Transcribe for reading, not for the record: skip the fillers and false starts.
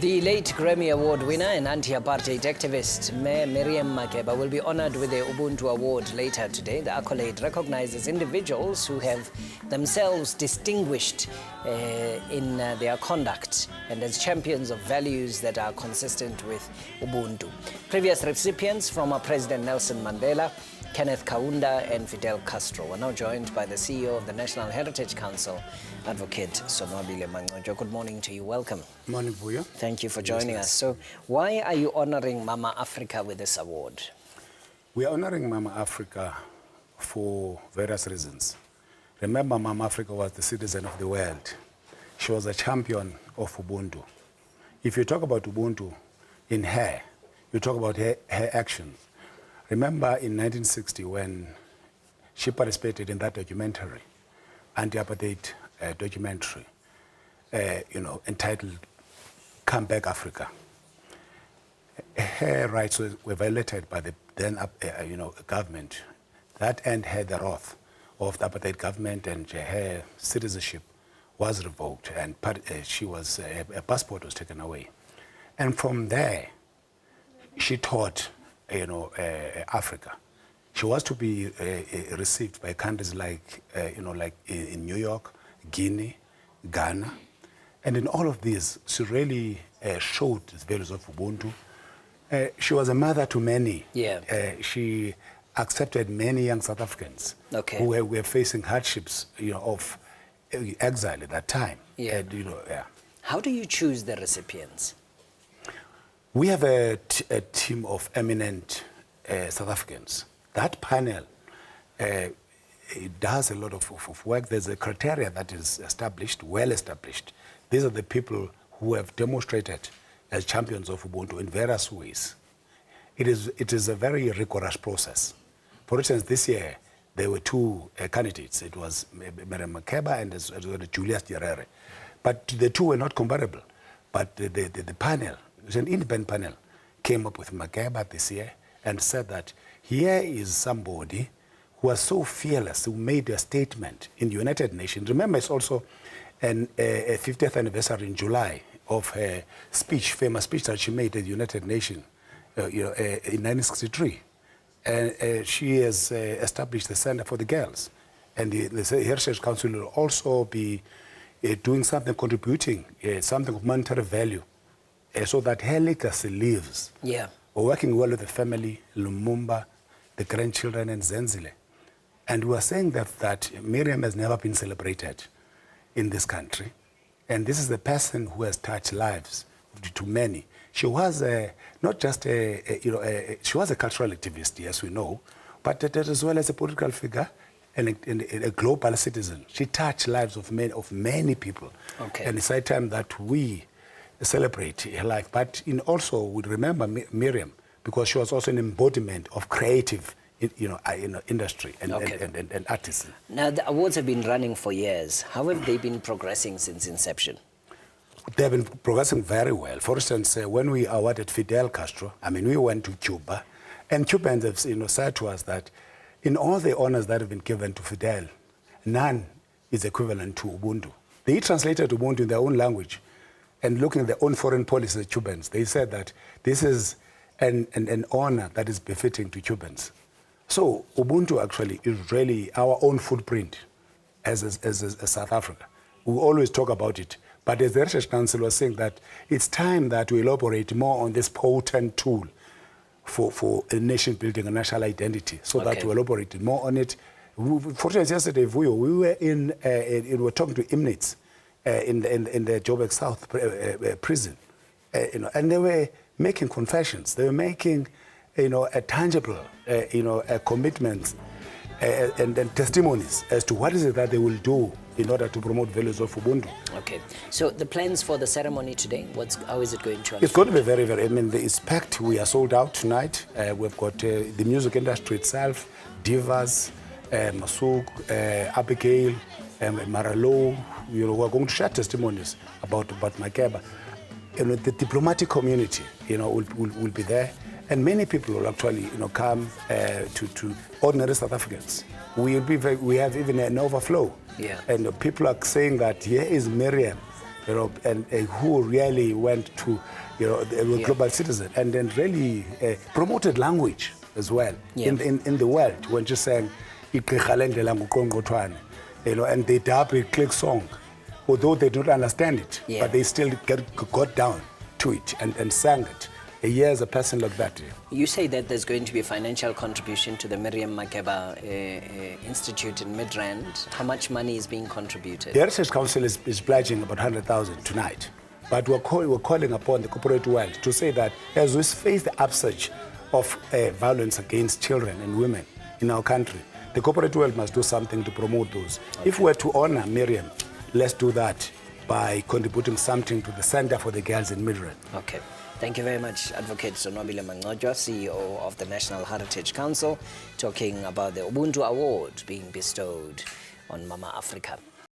The late Grammy Award winner and anti-apartheid activist Miriam Makeba will be honored with the Ubuntu Award later today. The accolade recognizes individuals who have themselves distinguished in their conduct and as champions of values that are consistent with Ubuntu. Previous recipients, former President Nelson Mandela, Kenneth Kaunda and Fidel Castro, were now joined by the CEO of the National Heritage Council, Advocate Sonwabile Manqontjo. Good morning to you. Welcome. Morning, Buya. Thank you for joining us. So why are you honoring Mama Africa with this award? We are honoring Mama Africa for various reasons. Remember, Mama Africa was the citizen of the world. She was a champion of Ubuntu. If you talk about Ubuntu in her, you talk about her actions. Remember in 1960 when she participated in that documentary, anti-apartheid documentary, entitled Come Back Africa. Her rights were violated by the then government. That earned her the wrath of the apartheid government, and her citizenship was revoked, and her passport was taken away. And from there, she taught Africa. She was to be received by countries like in New York, Guinea, Ghana, and in all of these, she really showed the values of Ubuntu. She was a mother to many. Yeah. She accepted many young South Africans who were facing hardships, of exile at that time. Yeah. How do you choose the recipients? We have a team of eminent South Africans. That panel it does a lot of work. There's a criteria that is established, well established. These are the people who have demonstrated as champions of Ubuntu in various ways. It is a very rigorous process. For instance, this year, there were two candidates. It was Miriam Makeba and as well Julius Nyerere. But the two were not comparable. But the panel, it was an independent panel, came up with Makeba this year and said that here is somebody who was so fearless, who made a statement in the United Nations. Remember, it's also a 50th anniversary in July of her speech, famous speech that she made at the United Nations in 1963. And she has established the Center for the Girls. And the Heritage Council will also be doing something, contributing something of monetary value so that her legacy lives. Yeah. We're working well with the family, Lumumba, the grandchildren, and Zenzile. And we are saying that Miriam has never been celebrated in this country. And this is the person who has touched lives to many. She was not just she was a cultural activist, yes, we know, but as well as a political figure and a global citizen. She touched lives of many people. Okay. And it's high time that we celebrate her life. But also we remember Miriam because she was also an embodiment of creative industry and artisan. Now, the awards have been running for years. How have they been progressing since inception? They have been progressing very well. For instance, when we awarded Fidel Castro, we went to Cuba, and Cubans have said to us that in all the honors that have been given to Fidel, none is equivalent to Ubuntu. They translated Ubuntu in their own language, and looking at their own foreign policy, the Cubans, they said that this is an honor that is befitting to Cubans. So Ubuntu actually is really our own footprint as South Africa. We always talk about it. But as the Heritage Council was saying that it's time that we elaborate more on this potent tool for a nation building a national identity, so that we elaborate more on it. For instance, yesterday, we were talking to inmates in the Joburg South prison, and they were making confessions. They were making, a tangible, commitments and testimonies as to what is it that they will do in order to promote values of Ubuntu. Okay. So the plans for the ceremony today, how is it going to unfold? It's going to be very, very, it's packed. We are sold out tonight. We've got the music industry itself, divas, Masuk, Abigail, Maralo. We're going to share testimonies about Makeba. The diplomatic community, will be there. And many people will actually, come to ordinary South Africans. We have even an overflow. Yeah. And people are saying that here is Miriam you know, and who really went to, you know, a global citizen, and then really promoted language as well in the world. When just saying, you know, and they dub a click song, although they don't understand it, but they still got down to it and sang it. A year as a person like that. You say that there's going to be a financial contribution to the Miriam Makeba Institute in Midrand. How much money is being contributed? The Heritage Council is pledging about 100,000 tonight. But we're calling upon the corporate world to say that as we face the upsurge of violence against children and women in our country, the corporate world must do something to promote those. Okay. If we're to honor Miriam, let's do that by contributing something to the Center for the Girls in Midrand. Okay. Thank you very much, Advocate Sonobile Mangojwa, CEO of the National Heritage Council, talking about the Ubuntu Award being bestowed on Mama Africa.